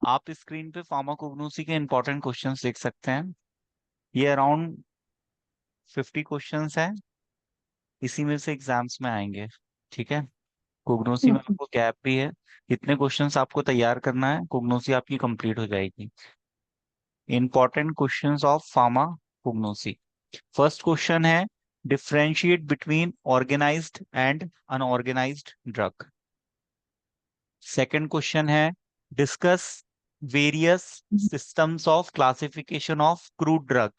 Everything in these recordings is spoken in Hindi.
आप स्क्रीन पे फार्माकोग्नोसी के इंपॉर्टेंट क्वेश्चंस देख सकते हैं। ये अराउंड 50 क्वेश्चंस हैं, इसी में से एग्जाम्स में आएंगे। ठीक है, कोग्नोसी में आपको गैप भी है। इतने क्वेश्चंस आपको तैयार करना है, कोग्नोसी आपकी कंप्लीट हो जाएगी। Important questions of pharmacognosy. First question है, differentiate between organised and unorganised drug. Second question है, discuss various systems of classification of crude drug.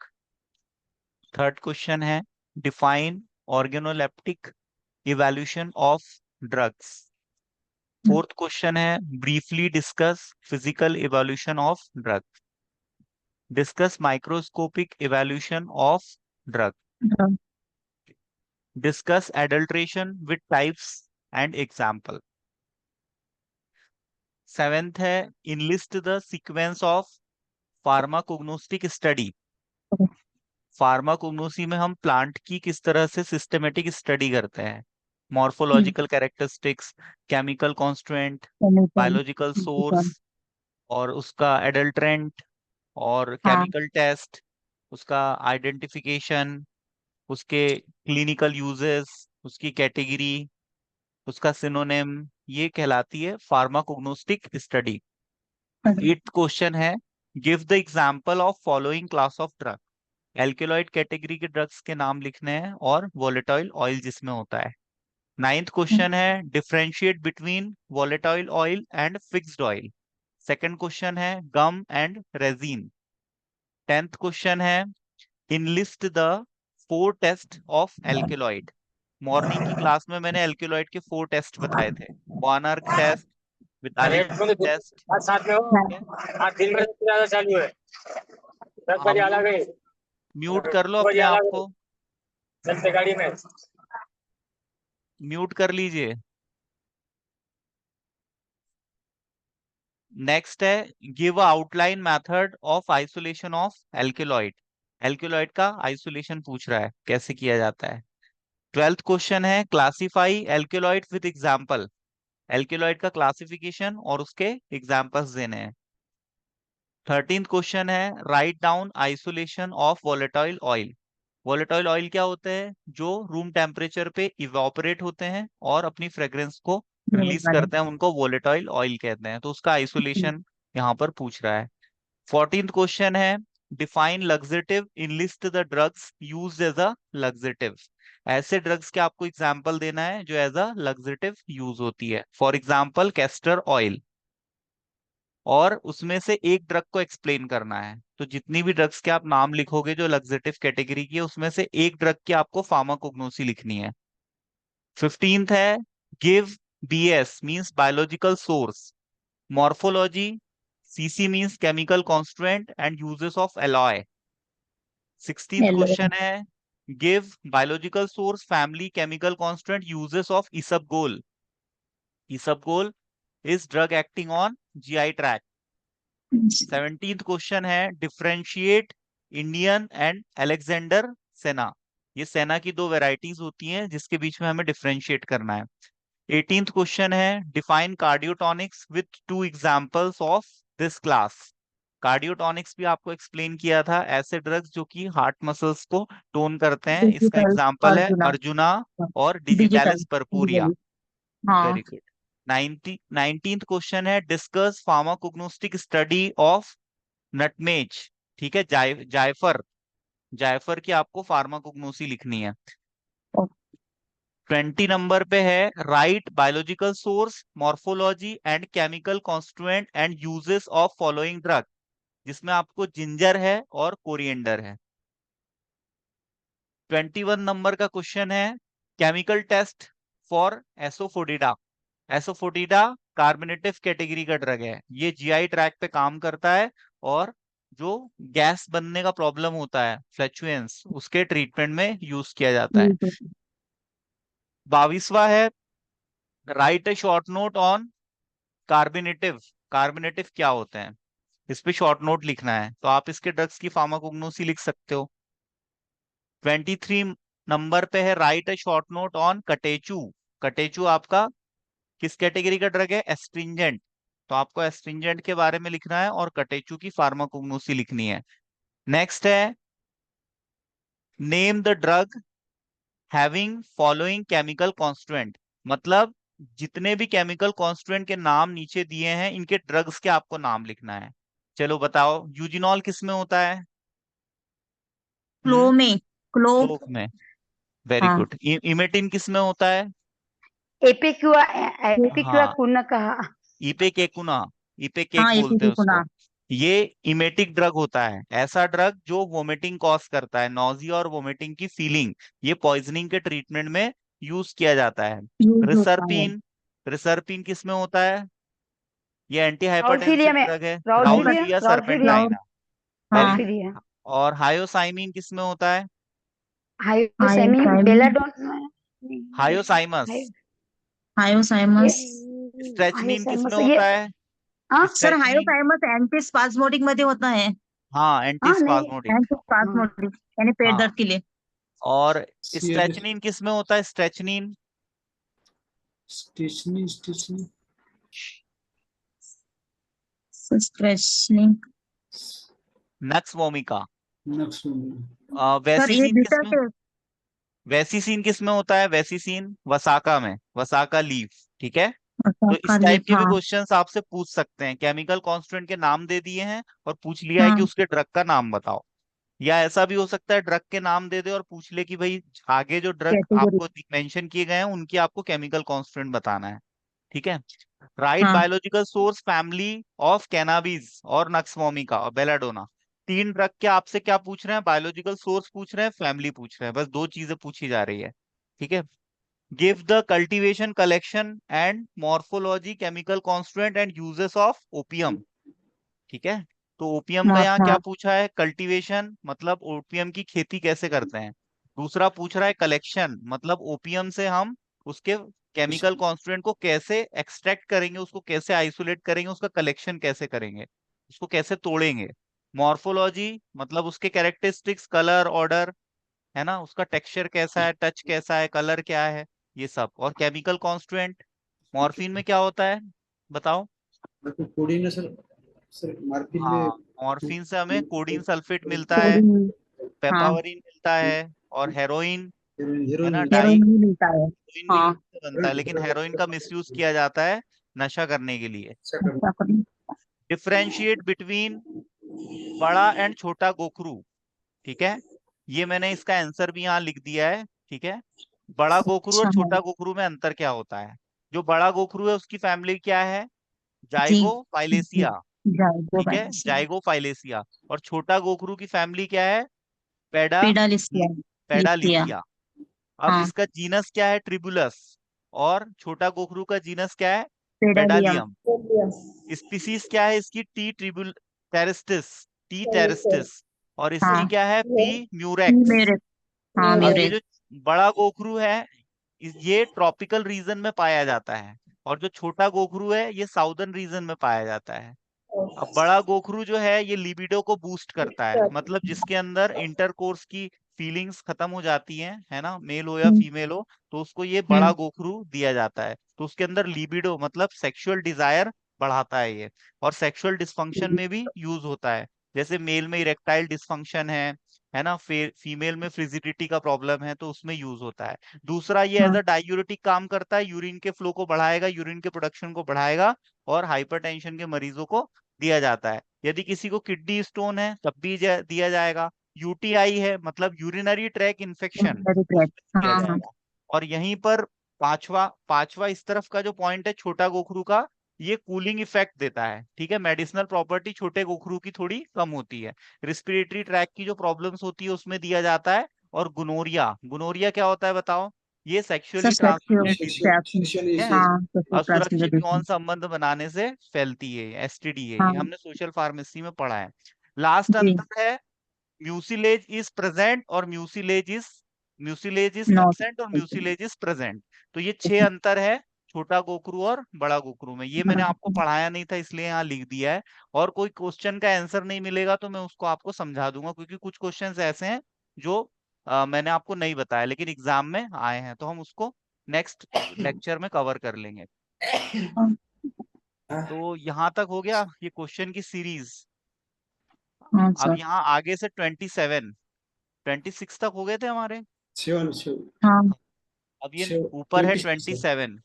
Third question है, define organoleptic evaluation of drugs. Fourth question है, briefly discuss physical evaluation of drug. Discuss microscopic evaluation of drug. Discuss adulteration with types and example. Seventh है, enlist the sequence of pharmacognostic study. Pharmacognosy में हम प्लांट की किस तरह से सिस्टमेटिक स्टडी करते हैं। Morphological characteristics, chemical constituent, biological source और उसका एडल्ट्रेंट और हाँ। केमिकल टेस्ट, उसका आइडेंटिफिकेशन, उसके क्लिनिकल यूजेस, उसकी कैटेगरी, उसका सिनोनिम, ये कहलाती है फार्माकोग्नोस्टिक स्टडी। एट्थ क्वेश्चन है, give the example of following class of drug. Alkaloid category के ड्रग्स के नाम लिखने हैं और वोलेटाइल ऑयल जिसमें होता है। नाइन्थ क्वेश्चन है, differentiate between volatile oil and fixed oil. Second question है, gum and resin. Tenth question है, enlist the 4 test of alkaloid. Morning की क्लास में मैंने एल्केलॉइड के 4 टेस्ट बताए थे। वानर्क टेस्ट, अरे वितालिक टेस्ट। आज साथ में हो। ठीक है, आज दिन भर ज्यादा चालू है। 10 बजे हम अलग है, म्यूट कर लो 2 बजे अपने आप अलग है। को, चलते गाड़ी में। म्यूट कर लीजिए। नेक्स्ट है, give outline method of isolation of alkaloid. Alkaloid का आइसोलेशन पूछ रहा है, कैसे किया जाता है। ट्वेल्थ क्वेश्चन है, classify alkaloid with example. Alkaloid का क्लासिफिकेशन और उसके एग्जांपल्स देने हैं। 13th क्वेश्चन है, write down isolation of volatile oil. Volatile oil क्या होते हैं? जो रूम टेम्परेचर पे इवापोरेट होते हैं और अपनी फ्रेग्रेंस को रिलीज करते हैं, उनको वोलेटाइल ऑयल कहते हैं। तो उसका आइसोलेशन यहाँ पर पूछ रहा है। 14th क्वेश्चन है, define laxative, enlist the drugs used as a laxative. ऐसे ड्रग्स के आपको एग्जांपल देना है जो एज अ लग्जेटिव यूज होती है। For example castor oil. और उसमें से एक ड्रग को एक्सप्लेन करना है। तो जितनी भी ड्रग्स के आप नाम लिखोगे जो लग्जेटिव कैटेगरी की है, उसमें से एक ड्रग की आपको फार्माकोग्नोसी लिखनी है। 15th है, give BS means biological source, morphology, CC means chemical constituent and uses of aloe. 16th question है, give biological source, family, chemical constituent, uses of isabgol. Isabgol is drug acting on GI tract. 17th question है, differentiate Indian and Alexander senna. ये सेना की दो वेराइटीज होती हैं जिसके बीच में हमें डिफरेंशिएट करना है। 18th क्वेश्चन है, define cardiotonics with 2 examples of this class. Cardiotonics भी आपको एक्सप्लेन किया था, ऐसे ड्रग्स जो कि हार्ट मसल्स को टोन करते हैं। इसका डिजिटल एग्जांपल है अर्जुना। अर्जुना और डिजिटल डिजिटैलिस परपूरिया। डिजिटल। हाँ। Very good. 19th क्वेश्चन है, डिस्कस फार्माकोग्नोस्टिक स्टडी ऑफ नटमेज। ठीक है, जायफर, जायफर की आपको फार्माकोग्नोसी लिखनी है। 20 नंबर पे है, right biological source, morphology and chemical constituent and uses of following drug, जिसमें आपको जिंजर है और कोरिएंडर है। 21 नंबर का क्वेश्चन है, chemical test for asafoetida. Asafoetida carbonative category का ड्रग है, ये जीआई ट्रैक पे काम करता है और जो गैस बनने का प्रॉब्लम होता है फ्लैचुएंस, उसके ट्रीटमेंट में यूज किया जाता है। 22वां है, right A short note on कार्बोनेटिव। कार्बोनेटिव क्या होते हैं, इस पे शॉर्ट नोट लिखना है। तो आप इसके ड्रग्स की फार्माकोग्नोसी लिख सकते हो। 23 नंबर पे है, right A short note on catechu. Catechu आपका किस कैटेगरी का ड्रग है? एस्ट्रिंजेंट। तो आपको एस्ट्रिंजेंट के बारे में लिखना है और कटेचु की फार्माकोग्नोसी लिखनी है। नेक्स्ट है name the drug having following chemical constituent, मतलब जितने भी केमिकल कॉन्स्टिट्यूएंट के नाम नीचे दिए हैं इनके ड्रग्स के आपको नाम लिखना है। चलो बताओ, यूजिनॉल किस में होता है? क्लो में, क्लो। क्लोव में। वेरी हाँ, गुड। इमेटिन किस में होता है? एपिक्युआ एपिक्युआ हाँ, कुन कहा। इपेकेकुना, इपेकेक हाँ बोलते हैं एपिडिकुना। उसको। ये इमेटिक ड्रग होता है, ऐसा ड्रग जो वोमिटिंग कॉज करता है, नॉजिया और वोमिटिंग की फीलिंग। ये पॉइजनिंग के ट्रीटमेंट में यूज किया जाता है। यूज होता है। रिसर्पिन, रिसर्पिन किस में होता है? ये एंटी राउलफिलिया हाइपरटेंसिव में, ड्रग है। राउलफिलिया राउल्फिया राउलफिलिया क्लाउड। सर्पेंटाइना। वेरी हाँ, गुड। राउलफिलिया और हायोसाइमिन किस में होता है? हाइपोसेमी हायोसाइमिन, बेलाडोन। हायोसाइमस। ये हायोसाइमस। स्ट्रेचनिन किस में हायोसाइमस ये। होता है? हाँ सर स्ट्रेचनिन। हायोसाइमस एंटीस्पाज्मोडिक मध्ये होता है। हाँ, एंटी हाँ नहीं। स्पाज्मोडिक। हाँ एंटीस्पाज्मोडिक यानी पेट हाँ। दर्द के लिए। और सीएनएस स्ट्रेचनिन किस में होता है? Strychnine. Stationery stationery strychnine. Nux vomica. नक्सल सर ये वेसिसीन किस बीटा में? के। वेसिसीन किस में होता है? वेसिसीन वसाका में, वसाका लीफ। ठीक है। तो इस कर टाइप के भी हाँ। क्वेश्चंस आपसे पूछ सकते हैं, केमिकल कॉन्स्टिट्यूएंट के नाम दे दिए हैं और पूछ लिया है कि हाँ, उसके ड्रग का नाम बताओ। या ऐसा भी हो सकता है ड्रग के नाम दे दे और पूछ ले कि भाई आगे जो ड्रग कैटेगरी। आपको मेंशन किए गए हैं उनकी आपको केमिकल कॉन्स्टिट्यूएंट बताना है। ठीक है। राइट हाँ, biological source family of cannabis और नक्स वोमिका और बेलाडोना। तीन ड्रग के आपसे क्या पूछ रहे हैं? बायोलॉजिकल सोर्स पूछ रहे हैं, फैमिली पूछ रहे हैं, बस दो चीजें पूछी जा रही है। ठीक है। Give the cultivation collection and morphology chemical constituent and uses of opium. ठीक है। तो ओपियम का यहाँ क्या हाँ, पूछा है? कल्टीवेशन मतलब ओपियम की खेती कैसे करते हैं। दूसरा पूछ रहा है कलेक्शन, मतलब ओपियम से हम उसके केमिकल कॉन्स्टिट्यूएंट को कैसे एक्सट्रैक्ट करेंगे, उसको कैसे आइसोलेट करेंगे, उसका कलेक्शन कैसे करेंगे, उसको कैसे तोड़ेंगे। मॉर्फोलॉजी मतलब उसके कैरेक्टरिस्टिक्स, कलर, ऑर्डर, है ना, उसका टेक्सचर कैसा है, टच कैसा है, कलर क्या है, ये सब। और केमिकल कॉन्स्टिट्यूएंट मॉर्फिन में क्या होता है बताओ? तो कोडिंग में सर मार्किन हाँ, में मॉर्फिन से हमें कोडीन सल्फेट मिलता है, कोडिंग। हाँ, पेपावरिन मिलता है, और हेरोइन, है हीरोइन ना, मिलता है। डाई हेरोइन भी मिलता है। हेरोइन भी हाँ, इसी से बनता है, लेकिन हेरोइन का मिसयूज किया जाता है नशा करने के लिए। अच्छा कर अच्छा करें। डिफरेंशिएट बिटवीन बड़ा एंड छोटा गोखरू। ठीक है। ये मैंने इसका आंसर भी यहाँ लिख दिया है। ठीक है। बड़ा गोखरू और अच्छा है। छोटा गोखरू में अंतर क्या होता है? जो बड़ा गोखरू है उसकी फैमिली क्या है? जी, जाइगो जी, फाइलेसिया। जाएगो ठीक है, बैलेंसिया। जाइगो फाइलेसिया। और छोटा गोखरू की फैमिली क्या है? पेडा पेडालिस्टिया। लिस्टिया। पेडालिसिया। अब हाँ, इसका जीनस क्या है? ट्रिबुलस। और छोटा गोखरू का जीनस क्या है? पेडालियम। पेडालियम। स्पीसीज क्या है इसकी? T tribulus terrestris, T terrestris. और इसकी हाँ, क्या है? P murex. म्यूरेट। हाँ, अब ये म्यूरेट। जो बड़ा गोखरू है ये ट्रॉपिकल रीजन में पाया जाता है, और जो छोटा गोखरू है ये साउदर्न रीजन में पाया जाता है। अब बड़ा गोखरू जो है ये लिबिडो को बूस्ट करता है, मतलब जिसके अंदर इंटरकोर्स की फीलिंग्स खत्म हो जाती हैं, है ना, मेल हो या हम्म, फीमेल हो, तो उसको ये बड़ा हम्म, गोखरू दिया जाता है। तो उसके अंदर लिबिडो मतलब सेक्सुअल डिजायर बढ़ाता है ये। और सेक्सुअल डिस्फंक्शन में भी यूज होता है, जैसे मेल में इरेक्टाइल डिस्फंक्शन है ना, फीमेल में फ्रिजिडिटी का प्रॉब्लम है तो उसमें यूज होता है। दूसरा, ये एज हाँ, अ डायूरेटिक काम करता है, यूरिन के फ्लो को बढ़ाएगा, यूरिन के प्रोडक्शन को बढ़ाएगा। और हाइपरटेंशन के मरीजों को दिया जाता है। यदि किसी को किडनी स्टोन है तब भी दिया जाएगा। यूटीआई है मतलब यूरिनरी ट्रैक इन्फेक्शन, वेरी उसमें दिया हाँ, हाँ, जाएगा। और यहीं पर पांचवा पांचवा इस तरफ का जो पॉइंट है छोटा गोखरू का, ये कूलिंग इफेक्ट देता है। ठीक है। मेडिसिनल प्रॉपर्टी छोटे गोखरू की थोड़ी कम होती है। रिस्पिरेटरी ट्रैक की जो प्रॉब्लम्स होती है उसमें दिया जाता है। और गुनोरिया, गुनोरिया क्या होता है बताओ? ये sir sexually sexual transmitted disease section traffic. Section है, हाँ, सेक्सुअल असुरक्षित यौन ट्रांसमिटेशन। संबंध बनाने से फैलती है, एसटीडी है, ये हाँ, हमने सोशल फार्मेसी में पढ़ा है। लास्ट जी, अंतर है म्यूसिलेज इज प्रेजेंट और म्यूसिलेज इज नॉट। एब्सेंट और म्यूसिलेज इज प्रेजेंट। तो ये 6 अंतर है छोटा गोखरू और बड़ा गोखरू में। ये मैंने आपको पढ़ाया नहीं था इसलिए यहाँ लिख दिया है। और कोई क्वेश्चन का आंसर नहीं मिलेगा तो मैं उसको आपको समझा दूंगा, क्योंकि कुछ क्वेश्चंस ऐसे हैं जो मैंने आपको नहीं बताया लेकिन एग्जाम में आए हैं, तो हम उसको नेक्स्ट लेक्चर में कवर कर लेंगे। तो यहाँ तक हो गया ये क्वेश्चन की सीरीज। हाँ अब सर। यहाँ आगे से 26 तक हो गए थे हमारे। 6 हाँ अब ये 6 ऊपर है 26 27।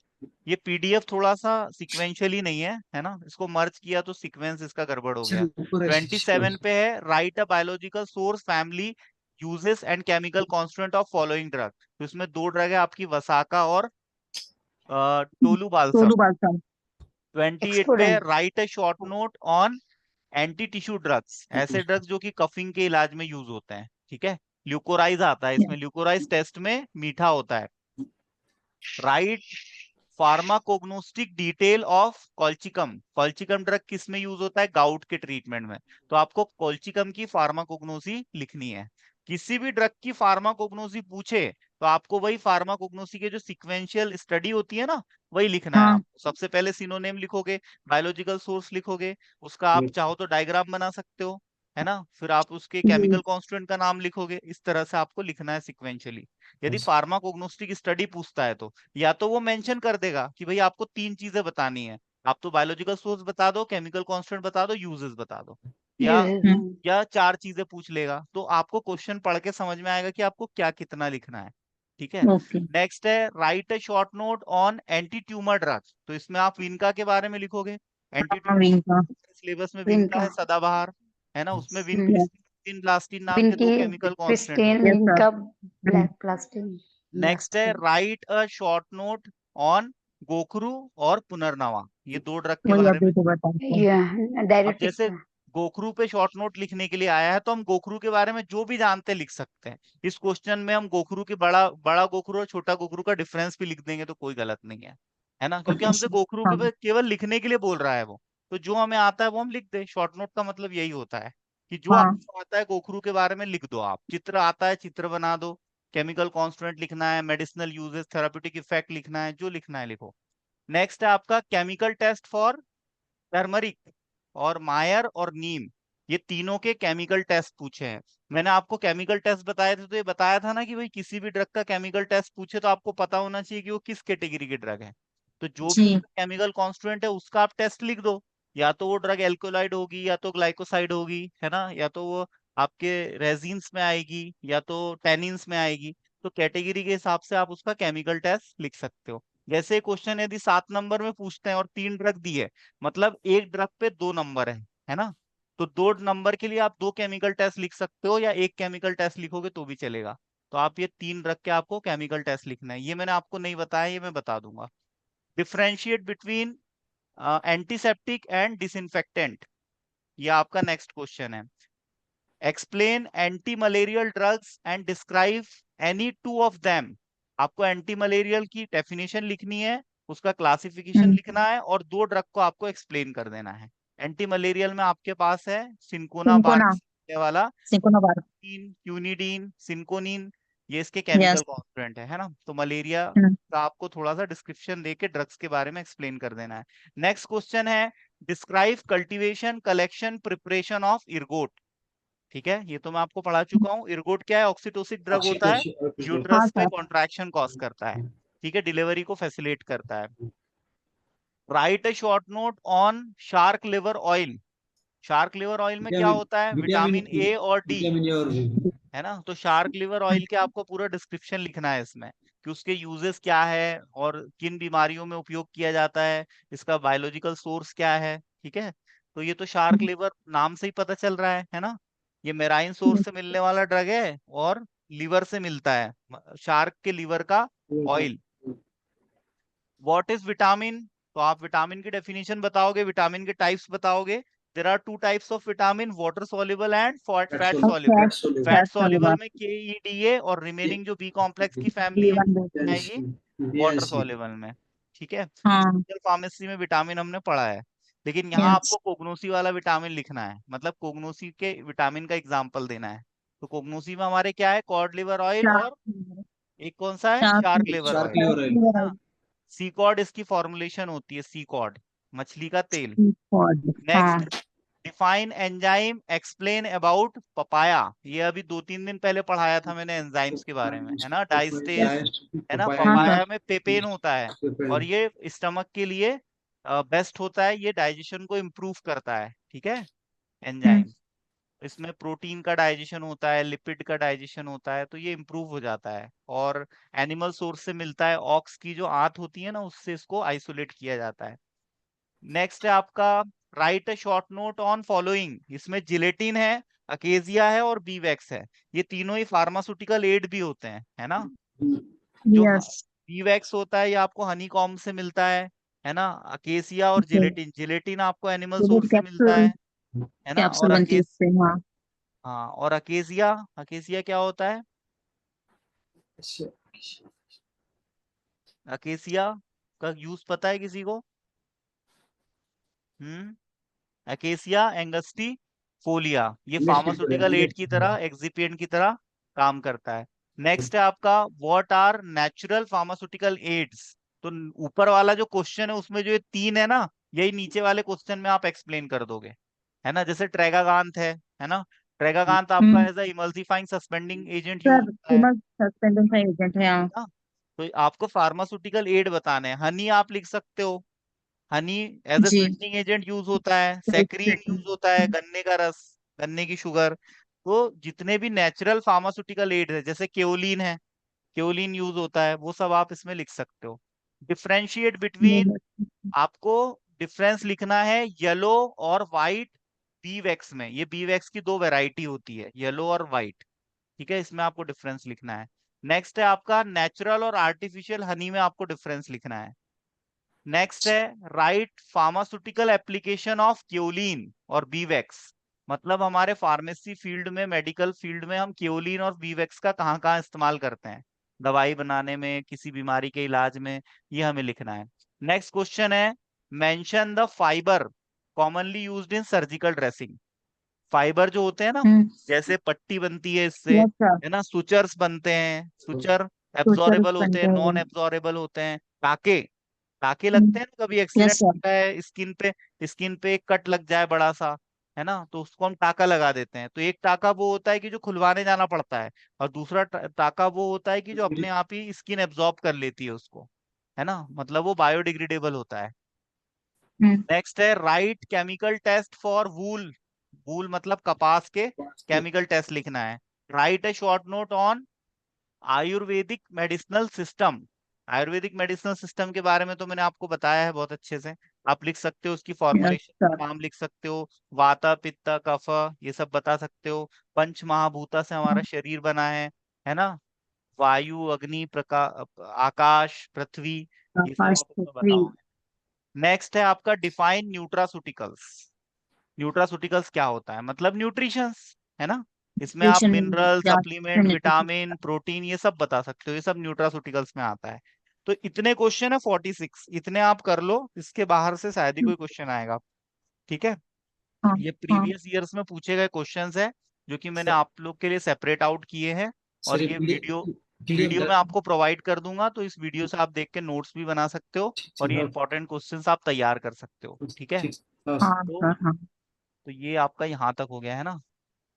ये पीडीएफ थोड़ा सा सिक्वेंशियली नहीं है ना, इसको मर्ज किया तो सीक्वेंस इसका गड़बड़ हो सर गया। ऊपर है 27 पे है write a biological source family uses and chemical constituent of following drug. तो इसमें दो ड्रग है आपकी, वसाका और टोलू टोलू बालसम। बालसम। 28 पे expectorant. Write a short note on anti tissue drugs, ऐसे ड्रग्स जो कि कफिंग के इलाज में यूज होते हैं। ठीक है, ल्यूकोराइज आता है इसमें, ल्यूकोराइज टेस्ट में मीठा होता है। Write pharmacognostic detail of colchicum, colchicum drug किस में यूज होता है, गाउट के ट्रीटमेंट में। तो आपको कॉल्चिकम की फार्माकोग्नोसी लिखनी है। किसी भी ड्रग की फार्माकोग्नोसी पूछे तो आपको वही फार्माकोग्नोसी के जो सिक्वेंशियल स्टडी होती है ना, वही लिखना है। हाँ। आप सबसे पहले सिनोनिम लिखोगे, बायोलॉजिकल सोर्स लिखोगे, उसका आप चाहो तो डायग्राम बना सकते हो, है ना, फिर आप उसके केमिकल कॉन्स्टिट्यूएंट का नाम लिखोगे। इस तरह से आपको लिखना है सिक्वेंशियली। यदि फार्माकोग्नोस्टिक स्टडी पूछता है तो या तो वो मेंशन कर देगा कि भाई आपको तीन चीजें बतानी है, आप तो बायोलॉजिकल सोर्स बता दो, केमिकल कांस्टेंट बता दो, यूजेस बता दो, या या चार चीजें पूछ लेगा। तो आपको क्वेश्चन पढ़ के समझ में आएगा कि आपको क्या कितना लिखना है। ठीक है, ओके। नेक्स्ट है write a short note on anti tumour drugs. तो इसमें आप विनका के बारे में लिखोगे। एंटी हाँ विंका। सिलेबस में विनका विनका। है सदाबहार, है ना, उसमें यस विनक्रिस्टिन ब्लास्टिन नाम के विनकी दो केमिकल कांस्टेंट क्रिस्टीन होते हैं। Yes sir. Vinca black plastic next है write a short note on गोखरू और पुनर्नवा, ये दो ड्रग के वही बारे में। अभी तो बताते हैं। ये अब डायरेक्टिक जैसे का। गोखरू पे शॉर्ट नोट लिखने के लिए आया है तो हम गोखरू के बारे में जो भी जानते हैं लिख सकते हैं। इस क्वेश्चन में हम गोखरू की बड़ा बड़ा गोखरू और छोटा गोखरू का डिफरेंस भी लिख देंगे तो कोई गलत नहीं है ना, क्योंकि हमसे गोखरू हाँ के केवल लिखने के लिए बोल रहा है वो। तो जो हमें आता है वो हम लिख दे। शॉर्ट नोट का मतलब यही होता है कि जो हाँ आपको आता है गोखरू के बारे में लिख दो। आप चित्र आता है चित्र बना दो, केमिकल कॉन्स्टिट्यूएंट लिखना है, मेडिसिनल यूजेस, थेराप्यूटिक इफेक्ट लिखना है, जो लिखना है लिखो। नेक्स्ट है आपका केमिकल टेस्ट फॉर टर्मरिक और मायर और नीम, ये तीनों के केमिकल टेस्ट पूछे हैं। मैंने आपको केमिकल टेस्ट बताए थे तो ये बताया था ना कि भाई किसी भी ड्रग का केमिकल टेस्ट पूछे तो आपको पता होना चाहिए कि वो किस कैटेगरी की ड्रग है। तो जो भी जी। उसका केमिकल कॉन्स्टिट्यूएंट है उसका आप टेस्ट लिख दो। या तो वो ड्रग एल्कोलाइड होगी, या तो ग्लाइकोसाइड होगी, है ना, या तो वो आपके रेजिन्स में आएगी, या तो टेनिन्स में आएगी। तो कैटेगरी के हिसाब से आप उसका केमिकल टेस्ट लिख सकते हो। जैसे क्वेश्चन यदि 7 नंबर में पूछते हैं और 3 ड्रग दिए, मतलब एक ड्रग पे 2 नंबर है ना, तो 2 नंबर के लिए आप 2 केमिकल टेस्ट लिख सकते हो, या एक केमिकल टेस्ट लिखोगे तो भी चलेगा। तो आप ये 3 ड्रग के आपको केमिकल टेस्ट लिखना है। ये मैंने आपको नहीं बताया, ये मैं बता दूंगा। Differentiate between antiseptic and disinfectant, ये आपका नेक्स्ट क्वेश्चन है। Explain anti malarial drugs and describe any two of them. आपको एंटी मलेरियल की डेफिनेशन लिखनी है, उसका क्लासिफिकेशन लिखना है, और 2 ड्रग को आपको एक्सप्लेन कर देना है। एंटी मलेरियल में आपके पास है सिंकोना सिंकोना। बार वाला, सिंकोना बार। क्यूनिडीन, सिंकोनिन, ये इसके केमिकल यस। कॉन्स्टिट्यूएंट है ना। तो मलेरिया का आपको थोड़ा सा डिस्क्रिप्शन देके ड्रग्स के बारे में एक्सप्लेन कर देना है। नेक्स्ट क्वेश्चन है describe cultivation collection preparation of इर्गोट। ठीक है, ये तो मैं आपको पढ़ा चुका हूँ। इर्गोट क्या है, ऑक्सीटोसिक ड्रग होता है, हाँ यूट्रस पे सर। कॉन्ट्रैक्शन कॉज करता है। ठीक है, डिलीवरी को फैसिलिटेट करता है। Write a short note on shark liver oil. Shark liver oil में क्या विटामिन होता है, विटामिन विटामिन ए और डी, विटामिन ए और बी। है ना। तो शार्क लिवर ऑयल के आपको पूरा डिस्क्रिप्शन लिखना है इसमें, कि उसके यूजेस क्या है और किन बीमारियों में उपयोग किया जाता है, इसका बायोलॉजिकल सोर्स क्या है। ठीक है, तो ये तो शार्क लिवर नाम से ही पता चल रहा है ना। ये मेराइन सोर्स से मिलने वाला ड्रग है और लिवर से मिलता है, शार्क के लिवर का ऑयल। व्हाट इज विटामिन, तो आप विटामिन की डेफिनेशन बताओगे, विटामिन के टाइप्स बताओगे। There are 2 types of vitamin, water soluble and fat और soluble. Fat fat soluble soluble. में KEDA, और रिमेनिंग जो बी कॉम्प्लेक्स की फैमिली है B1 आएगी वाटर सॉल्युबल में। ठीक है, हाँ। फार्मेसी में विटामिन हमने पढ़ा है, लेकिन यहाँ यस। आपको कोगनोसी वाला विटामिन लिखना है, मतलब कोगनोसी के विटामिन का एग्जाम्पल देना है। तो कोगनोसी में हमारे क्या है, कॉड लिवर ऑयल, और शार्क। एक कौन सा है, shark. Shark liver shark oil, liver oil. Liver है ना। ऑयल। सी कॉड इसकी फॉर्मुलेशन होती है, सी कॉड, मछली का तेल। कॉड। हाँ। Next, define enzyme explain about papaya. ये अभी 2-3 दिन पहले पढ़ाया था मैंने एंजाइम्स के बारे में, है ना। डाइस्टेज, है ना, हाँ पपाया सर। में पेपेन होता है, और ये स्टमक के लिए बेस्ट होता है, ये डाइजेशन को इम्प्रूव करता है, ठीक है, एंजाइम। इसमें प्रोटीन का डाइजेशन होता है, लिपिड का डाइजेशन होता है, तो ये इम्प्रूव हो जाता है। और एनिमल सोर्स से मिलता है, ऑक्स की जो आंत होती है ना, उससे इसको आइसोलेट किया जाता है। नेक्स्ट है आपका right a short note on following. इसमें जिलेटिन है, अकेजिया है और बीवैक्स है। ये तीनों ही फार्मास्यूटिकल एड भी होते हैं, है ना। जो Yes. बीवैक्स होता है ये आपको हनी कॉम्ब से मिलता है ना। अकेसिया और Okay. जिलेटिन, जिलेटिन आपको एनिमल तो वो सोर्स से मिलता कैप्सूल है ना। कैप्सूल और बनती है उससे, हाँ। हाँ, और अकेसिया, अकेसिया क्या होता है? अच्छा, अकेसिया का यूज पता है किसी को? अकेसिया एंगस्टी फोलिया, ये फार्मास्यूटिकल एड की तरह, एक्सिपिएंट की तरह काम करता है। नेक्स्ट है आपका what are natural pharmaceutical aids. तो ऊपर वाला जो क्वेश्चन है उसमें जो ये तीन है ना, यही नीचे वाले क्वेश्चन में आप एक्सप्लेन कर दोगे, है ना। जैसे ट्रेगागांथ है ना, ट्रेगागांथ आपका hmm as a emulsifying suspending agent use sir, होता है फेमस सस्पेंशन का एजेंट है, हाँ। ना। तो आपको फार्मास्यूटिकल एड बताने हैं। हनी आप लिख सकते हो, honey as a G. Sweetening agent use होता है। सैकरीन यूज होता है, हम्म, गन्ने का रस, गन्ने की शुगर। तो जितने भी नेचुरल फार्मास्यूटिकल एड है, जैसे केओलिन है, केओलिन यूज होता है, वो सब आप इसमें लिख सकते हो। डिफरेंशिएट बिटवीन, आपको डिफरेंस लिखना है येलो और व्हाइट बी वैक्स में। ये बी वैक्स की दो वैरायटी होती है, येलो और व्हाइट, ठीक है, इसमें आपको डिफरेंस लिखना है। नेक्स्ट है आपका नेचुरल और आर्टिफिशियल हनी में आपको डिफरेंस लिखना है। नेक्स्ट है राइट फार्मास्यूटिकल एप्लीकेशन ऑफ क्योलिन और बीवैक्स। मतलब हमारे फार्मेसी फील्ड में, मेडिकल फील्ड में हम क्योलिन और बीवैक्स का कहाँ कहाँ इस्तेमाल करते हैं, दवाई बनाने में, किसी बीमारी के इलाज में, ये हमें लिखना है। नेक्स्ट क्वेश्चन है mention the fibre commonly used in surgical dressing. Fibre जो होते हैं ना, जैसे पट्टी बनती है इससे, यस सर। है ना, सुचर्स बनते हैं, सुचर फ्यूचर एब्जॉर्बल होते बनते हैं, नॉन हैं। एब्जॉर्बल होते हैं। टाके, टाके लगते हैं ना, कभी यस एक्सीडेंट सर। होता है स्किन पे, स्किन पे एक कट लग जाए बड़ा सा, है ना, तो उसको हम टाका लगा देते हैं। तो एक टाका वो होता है कि जो खुलवाने जाना पड़ता है, और दूसरा टाका वो होता है कि जो अपने आप ही स्किन एब्जॉर्ब कर लेती है उसको, है ना, मतलब वो बायोडिग्रेडेबल होता है। नेक्स्ट है राइट केमिकल टेस्ट फॉर वूल। वूल मतलब कपास के केमिकल टेस्ट लिखना है। Right A short note on Ayurvedic medicinal system. Ayurvedic medicinal system के बारे में तो मैंने आपको बताया है बहुत अच्छे से। आप लिख सकते हो उसकी यस फॉर्मुलेशन सर। नाम लिख सकते हो, वाता पित्त कफ, ये सब बता सकते हो। पंच महाभूता से हमारा शरीर बना है ना। वायु, अग्नि, प्रकाश, आकाश, पृथ्वी, ये सब आकाश आप इसमें पृथ्वी। बताओगे। नेक्स्ट है आपका डिफाइन न्यूट्रासूटिकल्स। न्यूट्रासूटिकल्स क्या होता है, मतलब न्यूट्रिशंस, है ना। इसमें आप न्यूट्रिशन मिनरल, या सप्लीमेंट, न्यूट्रिशन। विटामिन, प्रोटीन, ये सब बता सकते हो, ये सब न्यूट्रासूटिकल्स में आता है। तो इतने क्वेश्चन है 46, इतने आप कर लो, इसके बाहर से शायद ही कोई क्वेश्चन आएगा, ठीक है। हाँ। ये हाँ प्रीवियस ईयर्स में पूछे गए क्वेश्चंस है, जो कि मैंने सर, आप लोग के लिए सेपरेट आउट किए हैं। और सर ये वीडियो, पीडीएफ वीडियो मैं आपको प्रोवाइड कर दूंगा, तो इस वीडियो से आप देख के नोट्स भी बना सकते हो, ठीक और ठीक ये हाँ, इंपॉर्टेंट क्वेश्चंस आप तैयार कर सकते हो, ठीक है। ठीक हाँ हाँ तो सर, हाँ। तो ये आपका यहाँ तक हो गया है ना।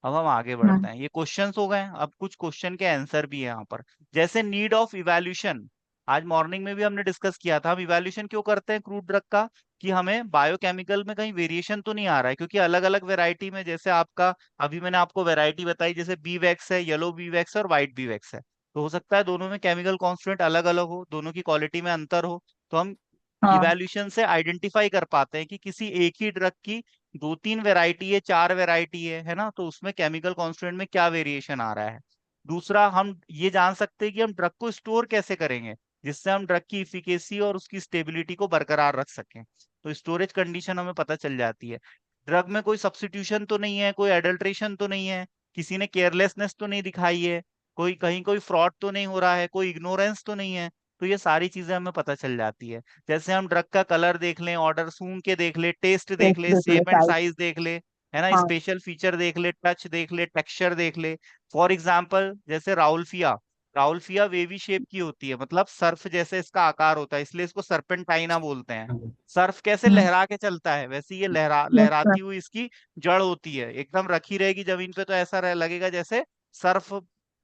अब हम आगे हाँ। बढ़ते हैं, ये क्वेश्चंस हो गए, अब कुछ क्वेश्चन के आंसर भी है यहाँ पर। जैसे नीड ऑफ इवैल्यूएशन, आज मॉर्निंग में भी हमने डिस्कस किया था। हम इवैल्यूएशन क्यों करते हैं क्रूड ड्रग का, कि हमें बायोकेमिकल में कहीं वेरिएशन तो नहीं आ रहा है, क्योंकि अलग अलग वेराइटी में, जैसे आपका अभी मैंने आपको वेराइटी बताई, जैसे बी वैक्स है, येलो बी वैक्स है और व्हाइट बी वैक्स है, तो हो सकता है दोनों में केमिकल कॉन्स्टेंट अलग अलग हो, दोनों की क्वालिटी में अंतर हो। तो हम हाँ। इवैल्यूएशन से आइडेंटिफाई कर पाते हैं कि किसी एक ही ड्रग की दो तीन वैरायटी है, चार वैरायटी है ना, तो उसमें केमिकल कॉन्स्टेंट में क्या वेरिएशन आ रहा है। दूसरा, हम ये जान सकते हैं कि हम ड्रग को स्टोर कैसे करेंगे, जिससे हम ड्रग की इफिकेसी और उसकी स्टेबिलिटी को बरकरार रख सकें। तो स्टोरेज कंडीशन हमें पता चल जाती है। ड्रग में कोई सब्स्टिट्यूशन तो नहीं है, कोई एडल्ट्रेशन तो नहीं है, किसी ने केयरलेसनेस तो नहीं दिखाई है, कोई कहीं कोई फ्रॉड तो नहीं हो रहा है, कोई इग्नोरेंस तो नहीं है। तो ये सारी चीजें हमें पता चल जाती है। जैसे हम ड्रग का कलर देख लें, ऑर्डर सूंघ के देख ले, टेस्ट देख टेस्ट ले, देख ले शेप एंड साइज। साइज देख ले, है ना, हाँ। स्पेशल फीचर देख ले, टच देख ले, टेक्सचर देख ले। फॉर एग्जाम्पल जैसे राउल्फिया, राउल्फिया वेवी शेप की होती है, मतलब सर्फ जैसे इसका आकार होता है, इसलिए इसको सर्पेंटाइना बोलते हैं। सर्फ कैसे लहरा के चलता है, वैसे ये यस सर। लहराती हुई इसकी जड़ होती है, एकदम रखी रहेगी जमीन पे तो ऐसा लगेगा जैसे सर्फ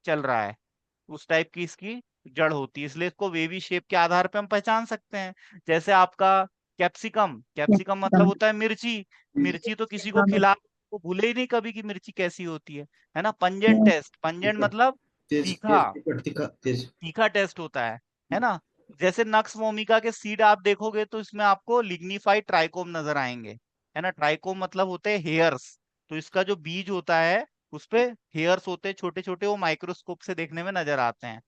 चल रहा है, उस टाइप की इसकी जड़ होती है, इसलिए इसको वेवी शेप के आधार पे हम पहचान सकते हैं। जैसे आपका कैप्सिकम, कैप्सिकम मतलब होता है मिर्ची। मिर्ची तो किसी को हाँ, खिला वो भूले ही नहीं कभी कि मिर्ची कैसी होती है ना। पंजेंट टेस्ट, पंजेंट मतलब तेज तीखा, तेज तीखा तेज। तीखा टेस्ट होता है ना। जैसे नक्स वोमिका के सीड आप देखोगे तो इसमें आपको लिग्निफाइड ट्राइकोम नजर आएंगे, है ना। ट्राइकोम मतलब होते हैं हेयर्स। तो इसका जो बीज होता है उस पे हेयर्स होते हैं छोटे छोटे, वो माइक्रोस्कोप से देखने में नजर आते हैं।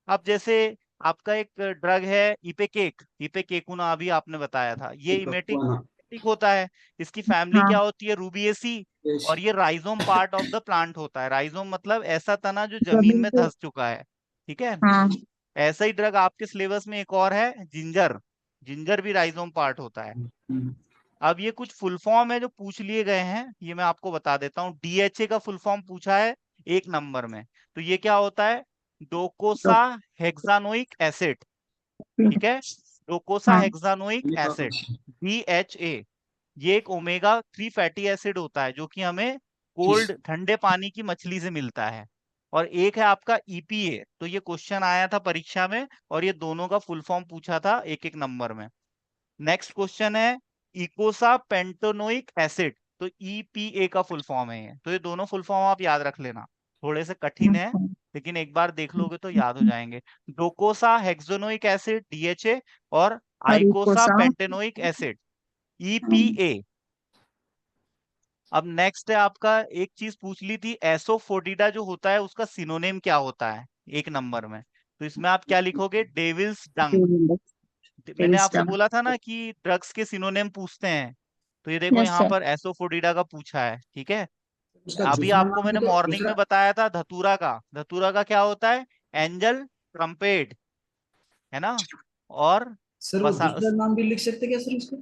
अब जैसे आपका एक ड्रग है इपेकेक, इपेकेकुना अभी आपने बताया था, ये इमेटिक इपेकुआना। होता है। इसकी फैमिली हाँ, क्या होती है, रूबिएसी। और ये rhizome part of the plant होता है। राइजोम मतलब ऐसा तना जो जमीन जमीन में पे। धंस चुका है, ठीक है। हाँ, ऐसा ही ड्रग आपके सिलेबस में एक और है जिंजर, जिंजर भी राइजोम पार्ट होता है। अब ये कुछ फुल फॉर्म है जो पूछ लिए गए हैं, ये मैं आपको बता देता हूँ। डीएचए का फुल फॉर्म पूछा है एक नंबर में, तो ये क्या होता है, डोकोसा हेक्सानोइक एसिड, ठीक है। डोकोसा हाँ, हेक्सानोइक एसिड, डीएचए। ये एक ओमेगा 3 फैटी एसिड होता है जो कि हमें कोल्ड ठंडे पानी की मछली से मिलता है। और एक है आपका ईपीए, तो ये क्वेश्चन आया था परीक्षा में और ये दोनों का फुल फॉर्म पूछा था एक एक नंबर में। नेक्स्ट क्वेश्चन है इकोसा पेंटोनोइक एसिड, तो ईपीए का फुल फॉर्म है ये। तो ये दोनों फुल फॉर्म आप याद रख लेना, थोड़े से कठिन है लेकिन एक बार देख लोगे तो याद हो जाएंगे। डोकोसा हेक्सोनोइक एसिड डीएचए और आइकोसा हरिकोसा। Pentaenoic acid EPA. अब नेक्स्ट है आपका, एक चीज पूछ ली थी, एसोफोडिडा जो होता है उसका सिनोनिम क्या होता है एक नंबर में। तो इसमें आप क्या लिखोगे, डेविल्स डंग। मैंने आपसे टेस्ट। बोला था ना कि ड्रग्स के सिनोनिम पूछते हैं, तो ये देखो यस यहाँ सर। पर एसोफोडिडा का पूछा है, ठीक है। उसका अभी दूसरा आपको नाम भी मैंने तो मॉर्निंग दूसरा। में बताया था धतूरा का, धतूरा का क्या होता है, एंजल ट्रम्पेट, है ना। और सर वो बसा दूसरा नाम भी लिख सकते क्या सर उसको?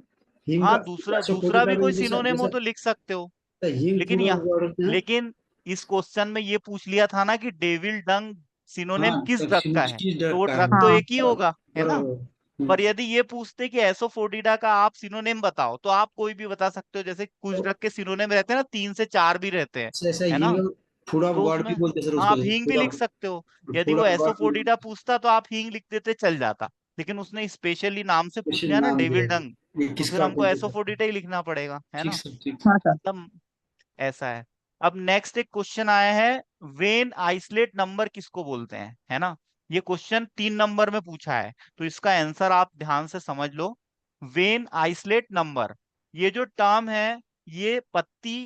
हींग हाँ, का दूसरा दूसरा एसोफोटिडा भी भी कोई जैसा सिनोनिम हो जैसा तो लिख सकते हो। हींग लेकिन पूरा यहाँ, वर्ड है। लेकिन इस क्वेश्चन में ये पूछ लिया था ना कि डेविल डंग सिनोनिम हाँ किस तब ड्रग का है, किस तो डर वो का ड्रग है। तो हाँ, एक ही होगा, है ना। बराबर। पर यदि ये पूछते कि एसोफोडिडा का आप सिनोनिम बताओ तो आप कोई भी बता सकते हो। जैसे कुछ तो ड्रग के सिनोनिम रहते हैं ना, 3 से 4 भी रहते हैं, ऐसा है ना। हींग फूडा तो वर्ड उसमें भी बोलते हैं सर हाँ उसको। आप हींग भी फूडा लिख सकते हो। यदि फूडा वो वर्ड भी एसोफोडिडा पूछता तो आप हींग लिख देते, चल जाता। लेकिन उसने स्पेशली नाम से पूछ स्पेशल लिया ना नाम दिया डेविल है। डंग, ये तो फिर किसका हमको बोलते हैं? एसोफोडिडा ही लिखना पड़ेगा, है ठीक ना। सर ठीक। हाँ सर। मतलब ऐसा है। अब नेक्स्ट एक क्वेश्चन आया है, वेन आइसोलेट नंबर किसको बोलते हैं, है ना। ये क्वेश्चन 3 नंबर में पूछा है, तो इसका आंसर आप ध्यान से समझ लो। वेन आइसोलेट नंबर, ये जो टर्म है, ये पत्ती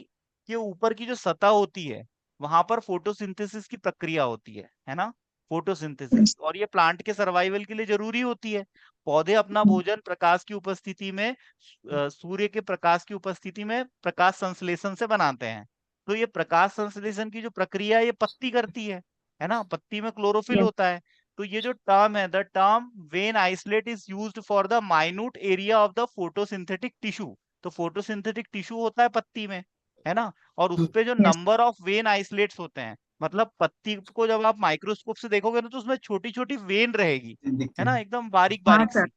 के ऊपर की जो सतह होती है वहां पर फोटोसिंथेसिस की प्रक्रिया होती है ना। फोटोसिंथेसिस, और ये प्लांट के सर्वाइवल के लिए जरूरी होती है। पौधे अपना भोजन प्रकाश की उपस्थिति में, सूर्य के प्रकाश की उपस्थिति में प्रकाश संश्लेषण से बनाते हैं। तो ये प्रकाश संश्लेषण की जो प्रक्रिया है ये पत्ती करती है ना। पत्ती में क्लोरोफिल यस। होता है। तो ये जो टर्म है, the term when isolate is used for the minute area of the photosynthetic tissue. तो फोटोसिंथेटिक टिश्यू होता है पत्ती में, है ना। और उस पे जो yes. Number of when isolates होते हैं, मतलब पत्ती को जब आप माइक्रोस्कोप से देखोगे ना तो उसमें छोटी छोटी वेन रहेगी, दिखते है ना, हैं। एकदम बारीक हाँ बारीक सर। सी,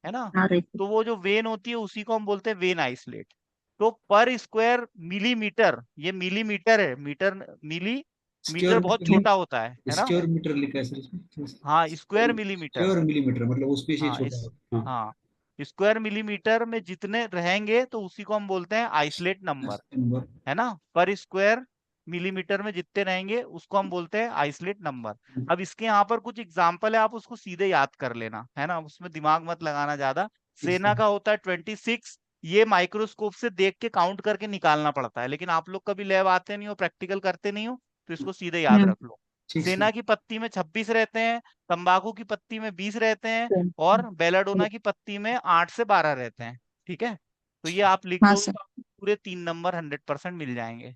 है ना। हाँ रही। तो वो जो वेन होती है उसी को हम बोलते हैं वेन आइसोलेट। तो पर स्क्वायर मिलीमीटर, ये मिलीमीटर है, मीटर मिली, मीटर स्क्वायर बहुत मीटर छोटा होता है ना। स्क्वायर मीटर लिखा है सर इसमें। हाँ स्क्वायर मिलीमीटर। स्क्वायर मिलीमीटर मतलब उस पे से हाँ छोटा है। हाँ। हाँ, स्क्वायर मिलीमीटर में जितने रहेंगे तो उसी को हम बोलते हैं आइसोलेट नंबर, नंबर। है ना। पर स्क्वायर मिलीमीटर में जितने रहेंगे उसको हम बोलते हैं आइसोलेट नंबर। अब इसके यहाँ पर कुछ एग्जाम्पल है, आप उसको सीधे याद कर लेना, है ना, उसमें दिमाग मत लगाना ज्यादा। सेना का होता है 26, ये माइक्रोस्कोप से देख के काउंट करके निकालना पड़ता है, लेकिन आप लोग कभी लैब आते नहीं हो, प्रैक्टिकल करते नहीं हो, तो इसको सीधे याद रख लो। ठीक सेना सर। की पत्ती में 26 रहते हैं, तंबाकू की पत्ती में 20 रहते हैं, और बेलाडोना की पत्ती में 8 से 12 रहते हैं, ठीक है। तो ये आप लिख हाँ दोगे सर। तो आपको पूरे 3 नंबर 100% मिल जाएंगे।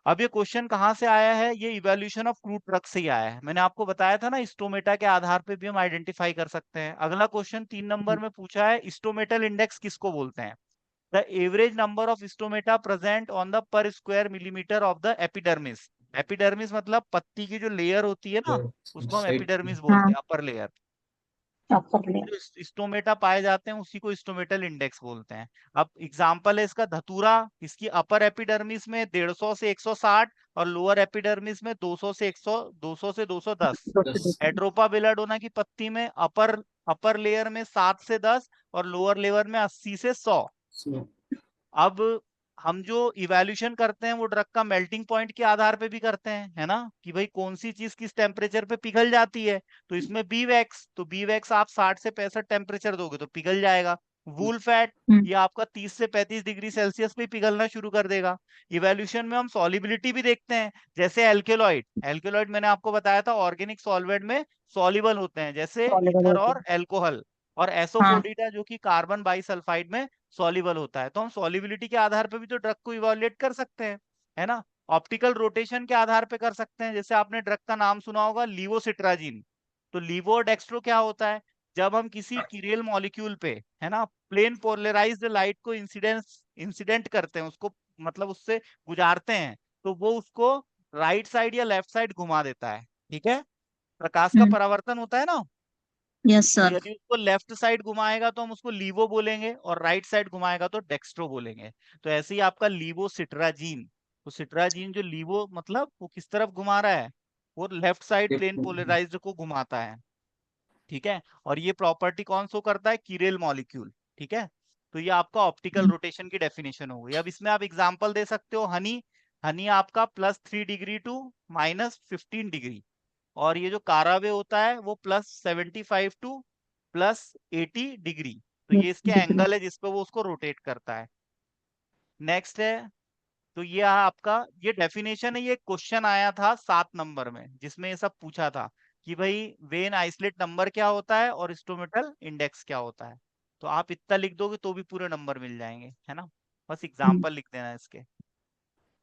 अब ये क्वेश्चन कहाँ से आया है, ये इवोल्यूशन ऑफ क्रूड ड्रग से ही आया है। मैंने आपको बताया था ना स्टोमेटा के आधार पे भी हम आइडेंटिफाई कर सकते हैं। अगला क्वेश्चन 3 नंबर में पूछा है, स्टोमेटल इंडेक्स किसको बोलते हैं। The average number of stomata present on the पर square millimetre of the epidermis. Epidermis मतलब पत्ती की जो लेयर होती है ना, उसको हम साइड। एपिडर्मिस बोलते हाँ, हैं, अपर लेयर। अपर ले। जो स्टोमेटा पाए जाते हैं उसी को स्टोमेटल इंडेक्स बोलते हैं। अब एग्जांपल है इसका धतूरा, इसकी अपर एपिडर्मिस में 150 से 160 और लोअर एपिडर्मिस में 200 से 100, 200 से 210। 10। एट्रोपा बेलाडोना की पत्ती में अपर अपर लेयर में 7 से 10 और लोअर लेयर में 80 से 100। So, अब हम जो इवैल्यूएशन करते हैं वो ड्रग का मेल्टिंग पॉइंट के आधार पे भी करते हैं, है ना, कि भाई कौन सी चीज किस टेम्परेचर पे पिघल जाती है। तो इसमें बी वैक्स, तो बी वैक्स आप 60 से 65 टेम्परेचर दोगे तो पिघल जाएगा। वूल फैट ये आपका 30 से 35 डिग्री सेल्सियस पे पिघलना शुरू कर देगा। इवैल्यूएशन में हम सॉलिबिलिटी भी देखते हैं, जैसे एल्केलॉइड। एल्केलॉइड मैंने आपको बताया था ऑर्गेनिक सॉल्वेंट में सॉल्युबल होते हैं, जैसे Soluble ईथर होते और एल्कोहल। और हाँ एसोफोर्डिटा जो कि कार्बन बाइसल्फाइड में सॉल्युबल होता है। तो हम सॉल्युबिलिटी के आधार पे भी तो ड्रग को इवैल्यूएट कर सकते हैं, है ना। ऑप्टिकल रोटेशन के आधार पे कर सकते हैं, जैसे आपने ड्रग का नाम सुना होगा लीवोसिट्राजिन। तो लीवो और डेक्स्ट्रो क्या होता है, जब हम किसी कीरेल मॉलिक्यूल पे, है ना, प्लेन पोलराइज्ड लाइट को इंसिडेंट करते हैं, उसको मतलब उससे गुजारते हैं, तो वो उसको राइट साइड या लेफ्ट साइड घुमा देता है। ठीक है, प्रकाश का परावर्तन होता है ना। यस तो सर यदि उसको लेफ्ट साइड घुमाएगा तो हम उसको लीवो बोलेंगे, और राइट साइड घुमाएगा तो डेक्स्ट्रो बोलेंगे। तो ऐसे ही आपका लीवो सिट्राजीन, तो सिट्राजीन जो लीवो मतलब वो किस तरफ घुमा रहा है, वो लेफ्ट साइड प्लेन पोलराइज्ड को घुमाता है। ठीक है, और ये प्रॉपर्टी कौन सो करता है, कीरेल मॉलिक्यूल। ठीक है, तो ये आपका ऑप्टिकल रोटेशन की डेफिनेशन हो गई। अब इसमें आप एग्जांपल दे सकते हो, हनी। हनी आपका +3 डिग्री टू -15 डिग्री, और ये जो कारावे होता है वो +75 टू +80 डिग्री। तो ये इसके एंगल है जिसपे वो उसको रोटेट करता है। नेक्स्ट है, तो ये आपका ये डेफिनेशन है। ये क्वेश्चन आया था 7 नंबर में जिसमें ये सब पूछा था कि भाई वेन आइसोलेट नंबर क्या होता है और स्टोमेटल इंडेक्स क्या होता है। तो आप इतना लिख दोगे तो भी पूरे नंबर मिल जाएंगे, है ना। बस एग्जाम्पल लिख देना है इसके।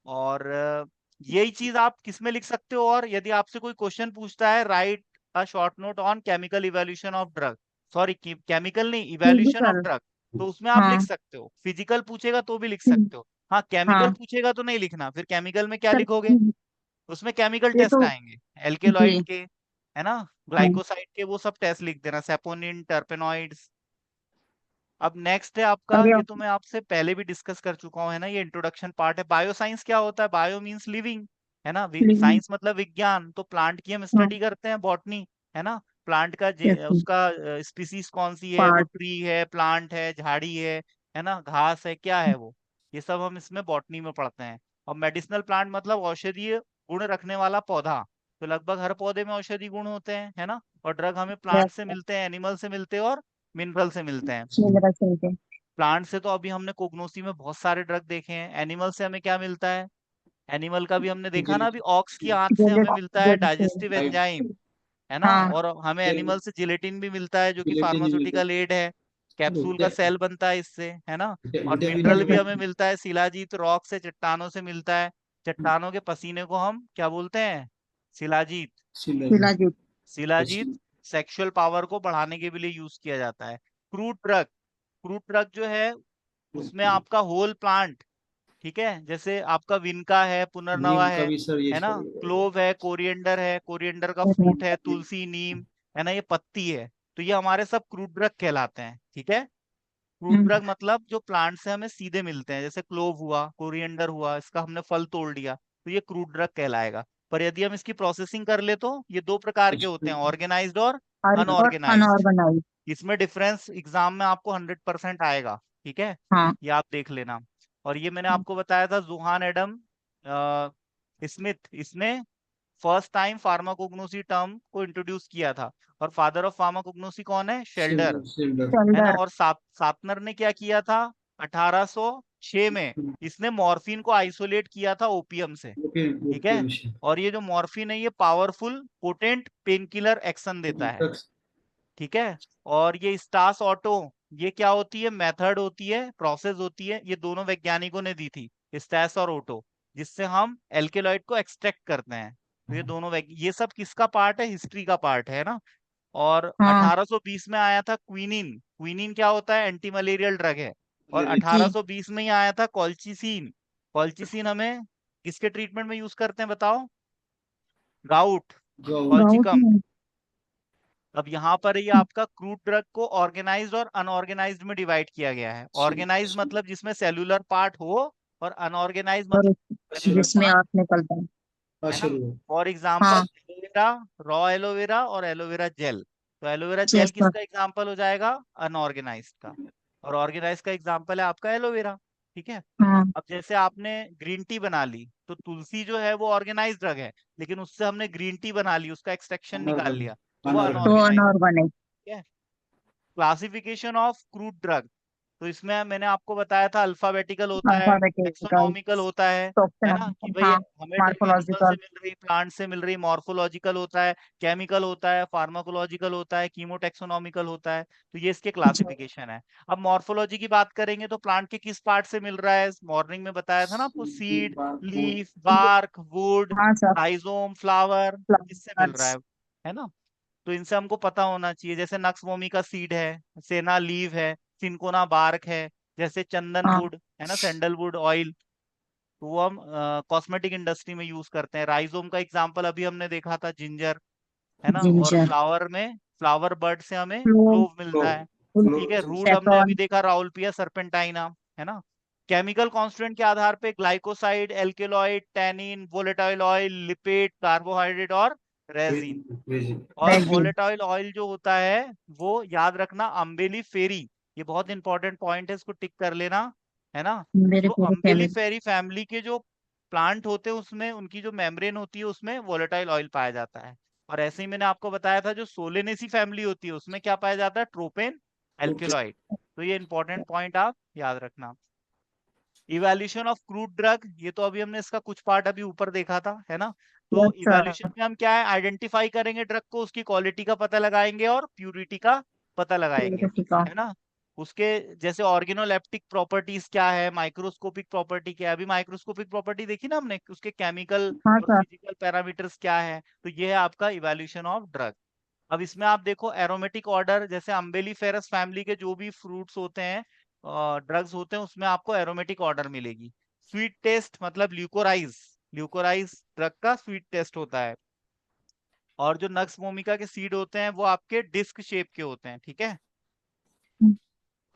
और यही चीज आप किस में लिख सकते हो, और यदि आपसे कोई क्वेश्चन पूछता है write a short note on chemical evaluation of drug, sorry chemical नहीं, इवैल्यूएशन ऑफ फिजिकल ड्रग, तो उसमें आप लिख हाँ सकते हो। फिजिकल पूछेगा तो भी लिख सकते हो। हाँ, केमिकल हाँ पूछेगा तो नहीं लिखना, फिर केमिकल में क्या सर लिखोगे, उसमें केमिकल ये टेस्ट तो आएंगे, एल्केलॉइड जी के, है ना, हाँ ग्लाइकोसाइड के, वो सब टेस्ट लिख देना, सेपोनिन, टर्पेनॉइड्स। अब नेक्स्ट है आपका, और ये ये तो मैं आपसे पहले भी डिस्कस कर चुका हूँ, है ना, ये इंट्रोडक्शन पार्ट है। बायो साइंस क्या होता है, बायो मीन्स लिविंग, है ना, लिविंग साइंस मतलब विज्ञान। तो प्लांट की हम हाँ स्टडी करते हैं, बॉटनी, है ना। प्लांट का यस उसका स्पीसीज कौन सी है, वो पार्ट ट्री है, प्लांट है, झाड़ी है ना, घास है, क्या है वो, ये सब हम इसमें बॉटनी में पढ़ते हैं। और मेडिसिनल प्लांट मतलब औषधीय गुण रखने वाला पौधा। तो लगभग हर पौधे में औषधि गुण होते हैं, है ना। और ड्रग हमें प्लांट से मिलते हैं, एनिमल से मिलते हैं, और मिनरल से मिलते हैं। मिनरल से प्लांट से तो अभी हमने कोगनोसी में बहुत सारे ड्रग देखे हैं। एनिमल से हमें क्या मिलता है, एनिमल का भी हमने देखा ना, अभी ऑक्स की आंत से हमें मिलता है डाइजेस्टिव एंजाइम, है ना। हाँ और हमें एनिमल से जिलेटिन भी मिलता है जो कि जिलेटिन भी मिलता फार्मास्यूटिकल एड है, कैप्सूल का है सेल बनता है इससे, है ना। और विटामिन मिनरल भी हमें विटामिन मिलता है, शिलाजीत रॉक से, चट्टानों से मिलता है। चट्टानों के पसीने को हम क्या बोलते हैं, शिलाजीत। शिलाजीत शिलाजीत शिलाजीत सेक्सुअल पावर को बढ़ाने के लिए यूज किया जाता है। क्रूड ड्रग, क्रूड ड्रग जो है उसमें आपका होल प्लांट, ठीक है, जैसे आपका विनका है, पुनर्नवा नीम का भी सर ये है ना, सॉल्युबल क्लोव है, कोरिएंडर है, कोरिएंडर का फ्रूट है, तुलसी, नीम, है ना, ये पत्ती है। तो ये हमारे सब क्रूड ड्रग कहलाते हैं। ठीक है, फ्रूट ड्रग मतलब जो प्लांट से हमें सीधे मिलते हैं, जैसे क्लोव हुआ, कोरिएंडर हुआ, इसका हमने फल तोड़ लिया, तो ये क्रूड ड्रग कहलाएगा। पर यदि हम इसकी प्रोसेसिंग कर ले तो ये दो प्रकार के होते हैं, ऑर्गेनाइज्ड और और अनऑर्गेनाइज्ड। अनऑर्गेनाइज इसमें डिफरेंस एग्जाम में आपको 100% आएगा। ठीक है, हाँ ये आप देख लेना। और ये मैंने आपको बताया था, जुहान एडम स्मिथ, इसने फर्स्ट टाइम फार्माकोग्नोसी टर्म को इंट्रोड्यूस किया था। और फादर ऑफ फार्माकोग्नोसी कौन है, शेल्डर, सिल्डर है ना। शेल्डर और सापनर ने क्या किया था 1806 में, इसने मॉर्फिन को आइसोलेट किया था ओपियम से। ओके ठीक है, ओके और ये जो मॉर्फिन है ये powerful potent pain killer action देता है। ठीक है, और ये स्टास ऑटो, ये क्या होती है, मेथड होती है, प्रोसेस होती है, ये दोनों वैज्ञानिकों ने दी थी, स्टास और ऑटो, जिससे हम एल्केलॉइड को एक्सट्रैक्ट करते हैं। तो ये दोनों ये सब किसका पार्ट है, हिस्ट्री का पार्ट है ना। और हाँ 1820 में आया था क्विनिन। क्विनिन क्या होता है, एंटी मलेरियल ड्रग है। और जी 1820 में ही आया था कॉल्चिसिन। कॉल्चिसिन हमें किसके ट्रीटमेंट में यूज करते हैं बताओ, गाउट, गाउट कॉल्चिकम। में अब यहाँ पर ये आपका क्रूड ड्रग को ऑर्गेनाइज्ड और अनऑर्गेनाइज्ड में डिवाइड किया गया है। ऑर्गेनाइज्ड मतलब जिसमें सेलुलर पार्ट हो, और अनऑर्गेनाइज्ड और मतलब सेलुलर जिसमें पार्ट, आँख निकलता है है ना। फॉर एग्जाम्पल हाँ एलोवेरा, रॉ एलोवेरा और एलोवेरा जेल। तो एलोवेरा जेल Yes, sir. किसका एग्जाम्पल हो जाएगा? अनऑर्गेनाइज्ड का। और ऑर्गेनाइज का एग्जाम्पल है आपका एलोवेरा। ठीक है। हाँ, अब जैसे आपने ग्रीन टी बना ली, तो तुलसी जो है वो ऑर्गेनाइज ड्रग है, लेकिन उससे हमने ग्रीन टी बना ली, उसका एक्सट्रैक्शन निकाल लिया, तो वो तो अनऑर्गेनाइज अनऑर्गेनाइज. है। क्लासिफिकेशन ऑफ क्रूड ड्रग, तो इसमें मैंने आपको बताया था अल्फाबेटिकल होता है, अल्फाबेटिकल, टेक्सोनॉमिकल होता है ना, कि टॉक्सिनॉमिकल, भाई हाँ, हमें एनिमल से मार्फोलॉजिकल. मिल रही, प्लांट से मिल रही, मॉर्फोलॉजिकल होता है, केमिकल होता है, फार्माकोलॉजिकल होता है, कीमोटेक्सोनॉमिकल होता है। तो ये इसके क्लासिफिकेशन है। अब मॉर्फोलॉजी की बात करेंगे तो प्लांट के किस पार्ट से मिल रहा है? मॉर्निंग में बताया था ना आपको, सीड, लीफ, बार्क, वुड, हाँ सर. राइजोम, फ्लावर, किससे मिल रहा फ्लावर्स. है ना? तो इनसे हमको पता होना चाहिए। जैसे नक्स वोमिका सीड है, सेना लीव है, सिंकोना बार्क है, जैसे चंदन हाँ, वुड है ना, सैंडलवुड ऑयल, तो वो हम कॉस्मेटिक इंडस्ट्री में यूज करते हैं। राइजोम का एग्जांपल अभी हमने देखा था, जिंजर है ना। और जिंजर, फ्लावर में, फ्लावर बर्ड से हमें क्लोव, क्लोव मिलता है। ठीक है। रूट हमने अभी सेफ्रॉन. देखा, राउलपिया सर्पेंटाइना है ना। केमिकल कांस्टेंट के आधार पे glycoside, alkaloid, tannin, volatile oil, lipid, carbohydrate और रेजिन। और रेजिन. वोलेटाइल ऑयल जो होता है वो याद रखना अम्बेली फेरी, ये बहुत इंपॉर्टेंट पॉइंट है, इसको टिक कर लेना है ना। मेरे जो पूरे अम्बेली फैमिली. फेरी फैमिली के जो प्लांट होते हैं उसमें उनकी जो मेम्ब्रेन होती है उसमें वोलेटाइल ऑयल पाया जाता है। और ऐसे ही मैंने आपको बताया था जो सोलेनेसी फैमिली होती है उसमें क्या पाया जाता है? Tropane, alkaloid. तो ये इंपॉर्टेंट पॉइंट आप याद रखना। इवैल्यूएशन ऑफ क्रूड ड्रग, ये तो अभी हमने इसका कुछ पार्ट अभी ऊपर देखा था है ना। तो यस इवैल्यूएशन सर. में हम क्या है, आइडेंटिफाई करेंगे ड्रग को, उसकी क्वालिटी का पता लगाएंगे और प्यूरिटी का पता लगाएंगे ठीक है. है ना। उसके जैसे ऑर्गेनोलेप्टिक प्रॉपर्टीज क्या है, माइक्रोस्कोपिक प्रॉपर्टी क्या है, अभी माइक्रोस्कोपिक प्रॉपर्टी देखी ना हमने, उसके केमिकल हाँ और सर. फिजिकल पैरामीटर्स क्या है, तो ये है आपका इवैल्यूएशन ऑफ ड्रग। अब इसमें आप देखो एरोमेटिक ऑर्डर, जैसे अम्बेलिफेरस फैमिली के जो भी फ्रूट्स होते हैं, ड्रग्स होते हैं, उसमें आपको एरोमेटिक ऑर्डर मिलेगी। स्वीट टेस्ट मतलब ल्यूकोराइज, ल्यूकोराइज ड्रग का स्वीट टेस्ट होता है। और जो नक्स वोमिका के सीड होते हैं वो आपके डिस्क शेप के होते हैं। ठीक है।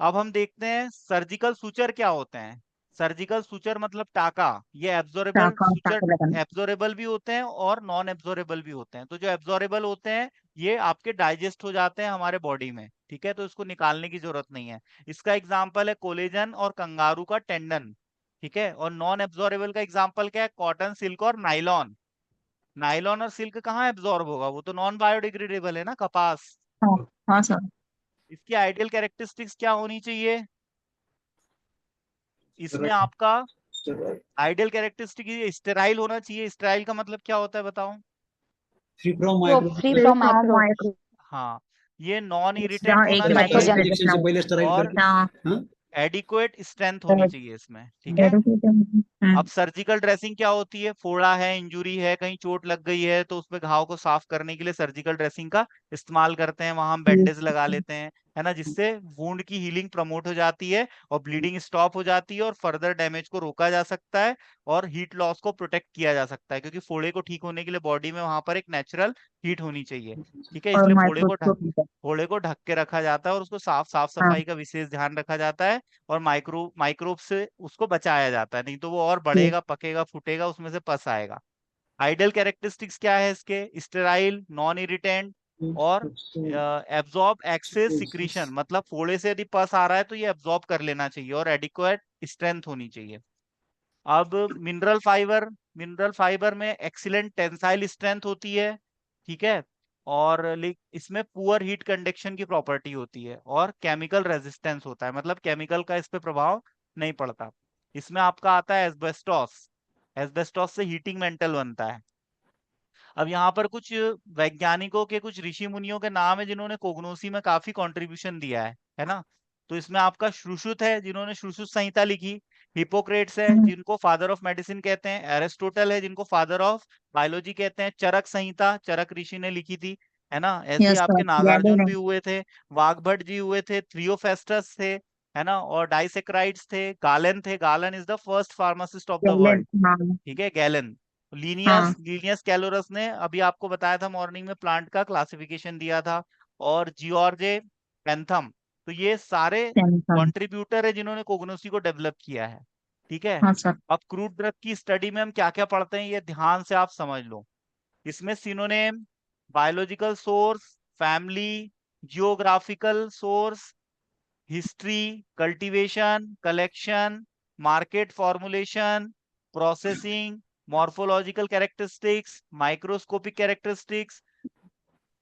अब हम देखते हैं सर्जिकल सुचर क्या होते हैं। सर्जिकल सुचर मतलब टाका, ये एब्जॉर्बल टाका सुचर, टाका लगाना. एब्जॉर्बल भी होते हैं और नॉन एब्जॉर्बल भी होते हैं। तो जो एब्जॉर्बल होते हैं ये आपके डाइजेस्ट हो जाते हैं हमारे बॉडी में। ठीक है। तो इसको निकालने की जरूरत नहीं है। इसका एग्जाम्पल है कोलेजन और कंगारू का टेंडन। ठीक है। और नॉन एब्जॉर्बल का एग्जाम्पल क्या है? कॉटन, सिल्क और नाइलॉन। नाइलॉन और सिल्क कहाँ एब्जॉर्ब होगा? वो तो नॉन बायोडिग्रेडेबल है ना, कपास। हाँ, हाँ सर. इसकी आइडियल कैरेक्टरिस्टिक्स क्या होनी चाहिए? इसमें आपका आइडियल कैरेक्टरिस्टिक स्टेराइल होना चाहिए। स्टेराइल का मतलब क्या होता है बताओ? फ्री फ्रॉम वो micro free free from from micro. Micro. हाँ। ये नॉन जहाँ इरिटेंट एक होना ही चाहिए माइक्रोजन इंजेक्शन से पहले स्टेराइल और करके। हाँ. हाँ एडिक्वेट स्ट्रेंथ होनी चाहिए इसमें। ठीक है। अब हम्म. सर्जिकल ड्रेसिंग क्या होती है? फोड़ा है, इंजुरी है, कहीं चोट लग गई है, तो उसमें घाव को साफ करने के लिए सर्जिकल ड्रेसिंग का इस्तेमाल करते हैं। वहां हम बैंडेज लगा लेते हैं है ना, जिससे वुंड की हीलिंग प्रमोट हो जाती है और ब्लीडिंग स्टॉप हो जाती है और फर्दर डैमेज को रोका जा सकता है और हीट लॉस को प्रोटेक्ट किया जा सकता है, क्योंकि फोड़े को ठीक होने के लिए बॉडी में वहां पर एक नेचुरल हीट होनी चाहिए। ठीक है। और इसलिए माइक्रोस्कोप. फोड़े को ढक के रखा जाता है और उसको साफ साफ हाँ, सफाई का विशेष ध्यान रखा जाता है। और माइक्रोब से उसको बचाया जाता है, नहीं तो वो और yes. बढ़ेगा, पकेगा, फूटेगा, उसमें से पस आएगा। आइडियल कैरेक्टरिस्टिक्स क्या है इसके? स्टेराइल, नॉन इरिटेंट और एब्जॉर्ब एक्सेस सिक्रीशन, मतलब फोड़े से यदि पस आ रहा है तो ये एब्जॉर्ब कर लेना चाहिए और एडिक्वेट स्ट्रेंथ होनी चाहिए। अब मिनरल फाइबर, मिनरल फाइबर में एक्सीलेंट टेंसाइल स्ट्रेंथ होती है। ठीक है। और इसमें पुअर हीट कंडक्शन की प्रॉपर्टी होती है और केमिकल रेजिस्टेंस होता है, मतलब केमिकल का इस पे प्रभाव नहीं पड़ता। इसमें आपका आता है एस्बेस्टॉस, एस्बेस्टॉस से हीटिंग मेंटल बनता है। अब यहाँ पर कुछ वैज्ञानिकों के, कुछ ऋषि मुनियों के नाम है जिन्होंने कोगनोसी में काफी कंट्रीब्यूशन दिया है ना। तो इसमें आपका श्रुश्रुत है जिन्होंने श्रुश्रुत संहिता लिखी, हिपोक्रेट्स है हम्म. जिनको फादर ऑफ मेडिसिन कहते हैं, एरिस्टोटल है जिनको फादर ऑफ बायोलॉजी कहते हैं, चरक संहिता चरक ऋषि ने लिखी थी है ना। ऐसे ही यस सर. आपके गैलिन नागार्जुन है. भी हुए थे, वाघभट जी हुए थे, थ्रियोफेस्टस थे है ना, और डाइसेक्राइड्स थे, गालन थे, Galen is the first pharmacist of the Galen. World. हाँ. ठीक है। गैलन। लीनियस, हाँ. लीनियस कैलोरस ने अभी आपको बताया था मॉर्निंग में, प्लांट का क्लासिफिकेशन दिया था। और जियोर्जे पेंथम। तो ये सारे सैमसंग. कंट्रीब्यूटर है जिन्होंने कोग्नोसी को डेवलप किया है। ठीक है। हाँ सर. अब क्रूड ड्रग की स्टडी में हम क्या क्या पढ़ते हैं ये ध्यान से आप समझ लो। इसमें synonym, biological source, family, geographical source, history, cultivation, collection, market formulation, processing, morphological characteristics, microscopic characteristics,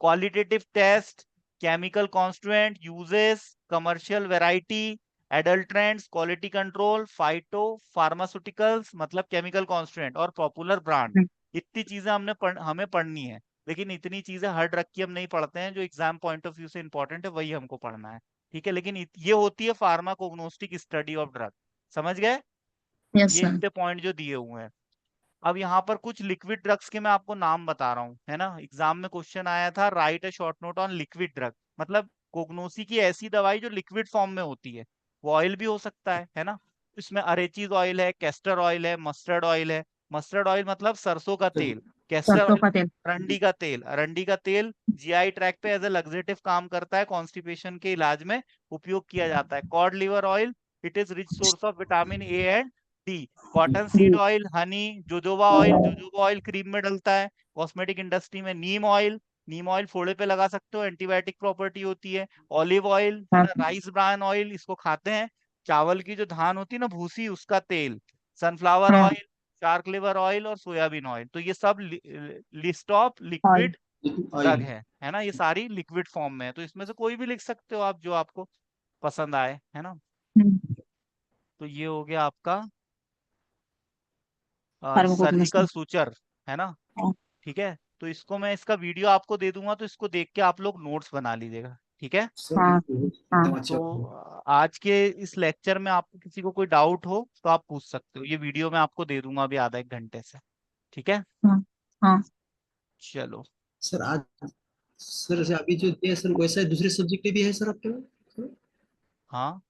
qualitative test, chemical constituent, uses, commercial variety, adulterants, quality control, phytopharmaceuticals मतलब केमिकल कॉन्स्टिट्यूएंट, और पॉपुलर ब्रांड। इतनी चीजें हमें पढ़नी है, लेकिन इतनी चीजें हट रख के हम नहीं पढ़ते हैं। जो एग्जाम पॉइंट ऑफ व्यू से इंपॉर्टेंट है वही हमको पढ़ना है, ठीक है। लेकिन ये होती है फार्माकोग्नोस्टिक स्टडी ऑफ ड्रग, समझ गए? Yes, ये sir. इतने पॉइंट जो दिए हुए हैं। अब यहाँ पर कुछ लिक्विड ड्रग्स के मैं आपको नाम बता रहा हूँ, है ना। एग्जाम में क्वेश्चन आया था, right a short note on liquid drug, मतलब कोगनोसी की ऐसी दवाई जो लिक्विड फॉर्म में होती है। वो ऑयल भी हो सकता है ना। इसमें अरेचीज ऑयल है, कैस्टर ऑयल है, मस्टर्ड ऑयल है। मस्टर्ड ऑयल मतलब सरसों का तेल, कैस्टर सरसों ऑयल का तेल. अरंडी का तेल। अरंडी का तेल जीआई ट्रैक पे एज ए लग्जेटिव काम करता है, कॉन्स्टिपेशन के इलाज में उपयोग किया जाता है। Cod liver oil, it is rich source of vitamin A and D. Cotton seed D. Oil, Honey, jojoba oil, jojoba oil cream में डलता है। कॉस्मेटिक इंडस्ट्री में नीम ऑयल, नीम ऑयल फोड़े पे लगा सकते हो, एंटीबायोटिक प्रॉपर्टी होती है। ऑलिव ऑयल है हाँ. ना, राइस ब्रान ऑयल, इसको खाते हैं। चावल की जो धान होती है ना, भूसी, उसका तेल। सनफ्लावर हाँ. ऑयल, शार्क लिवर ऑयल और सोयाबीन ऑयल। तो ये सब list of Oil. Liquid drug है ना। ये सारी लिक्विड फॉर्म में है, तो इसमें से कोई भी लिख सकते हो आप जो आपको पसंद आए, है ना। हम्म. तो ये हो गया आपका सर्जिकल फार्माकोग्नोस्टिक. सूचर, है ना। हाँ. ठीक है, तो इसको मैं इसका वीडियो आपको दे दूंगा, तो इसको देख के आप लोग नोट्स बना लीजिएगा, ठीक है। सर हाँ. हाँ. एकदम अच्छा। तो आज के इस लेक्चर में आपको किसी को कोई डाउट हो तो आप पूछ सकते हो। ये वीडियो मैं आपको दे दूंगा अभी आधा एक घंटे से, ठीक है। हाँ. हाँ. चलो। सर आज सर से अभी जो दिया है सर वैसा दूसरे सब्जेक्ट भी है सर आपके पास? हाँ,